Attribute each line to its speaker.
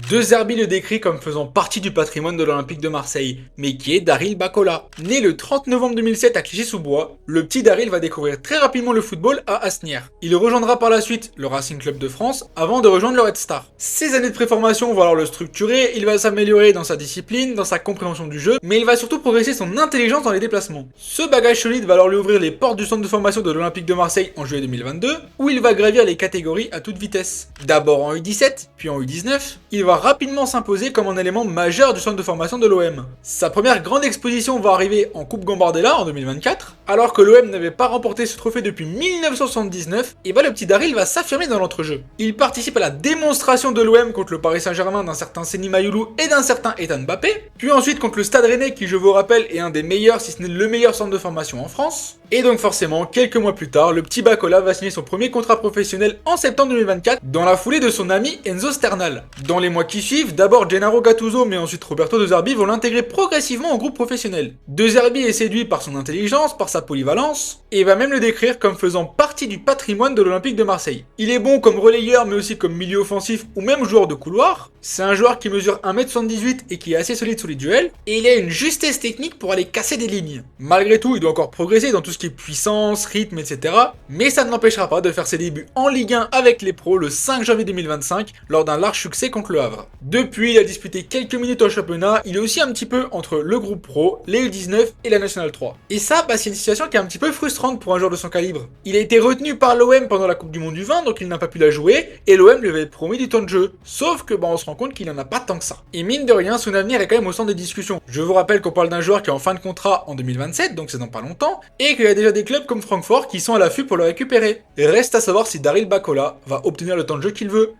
Speaker 1: De Zerbi le décrit comme faisant partie du patrimoine de l'Olympique de Marseille, mais qui est Daryl Bacola. Né le 30 novembre 2007 à Clichy-sous-Bois, le petit Daryl va découvrir très rapidement le football à Asnières. Il rejoindra par la suite le Racing Club de France avant de rejoindre le Red Star. Ses années de préformation vont alors le structurer, il va s'améliorer dans sa discipline, dans sa compréhension du jeu, mais il va surtout progresser son intelligence dans les déplacements. Ce bagage solide va alors lui ouvrir les portes du centre de formation de l'Olympique de Marseille en juillet 2022, où il va gravir les catégories à toute vitesse. D'abord en U17, puis en U19, il va rapidement s'imposer comme un élément majeur du centre de formation de l'OM. Sa première grande exposition va arriver en Coupe Gambardella en 2024, alors que l'OM n'avait pas remporté ce trophée depuis 1979, et le petit Daryl va s'affirmer dans l'entrejeu. Il participe à la démonstration de l'OM contre le Paris Saint-Germain d'un certain Seny Mayoulou et d'un certain Ethan Mbappé, puis ensuite contre le Stade Rennais qui, je vous rappelle, est un des meilleurs, si ce n'est le meilleur centre de formation en France. Et donc forcément, quelques mois plus tard, le petit Bacola va signer son premier contrat professionnel en septembre 2024, dans la foulée de son ami Enzo Sternal. Dans les mois qui suivent, d'abord Gennaro Gattuso mais ensuite Roberto De Zerbi vont l'intégrer progressivement au groupe professionnel. De Zerbi est séduit par son intelligence, par sa polyvalence, et va même le décrire comme faisant partie du patrimoine de l'Olympique de Marseille. Il est bon comme relayeur mais aussi comme milieu offensif ou même joueur de couloir. C'est un joueur qui mesure 1m78 et qui est assez solide sur les duels, et il a une justesse technique pour aller casser des lignes. Malgré tout, il doit encore progresser dans tout ce qui est puissance, rythme, etc. Mais ça ne l'empêchera pas de faire ses débuts en Ligue 1 avec les pros le 5 janvier 2025 lors d'un large succès contre le Havre. Depuis, il a disputé quelques minutes au championnat, il est aussi un petit peu entre le groupe pro, les U19 et la Nationale 3. Et ça, c'est une situation qui est un petit peu frustrante pour un joueur de son calibre. Il a été retenu par l'OM pendant la Coupe du Monde du 20, donc il n'a pas pu la jouer, et l'OM lui avait promis du temps de jeu. Sauf que on se rend compte qu'il en a pas tant que ça. Et mine de rien, son avenir est quand même au centre des discussions. Je vous rappelle qu'on parle d'un joueur qui est en fin de contrat en 2027, donc c'est dans pas longtemps, et qu'il y a déjà des clubs comme Francfort qui sont à l'affût pour le récupérer. Et reste à savoir si Daryl Bacola va obtenir le temps de jeu qu'il veut.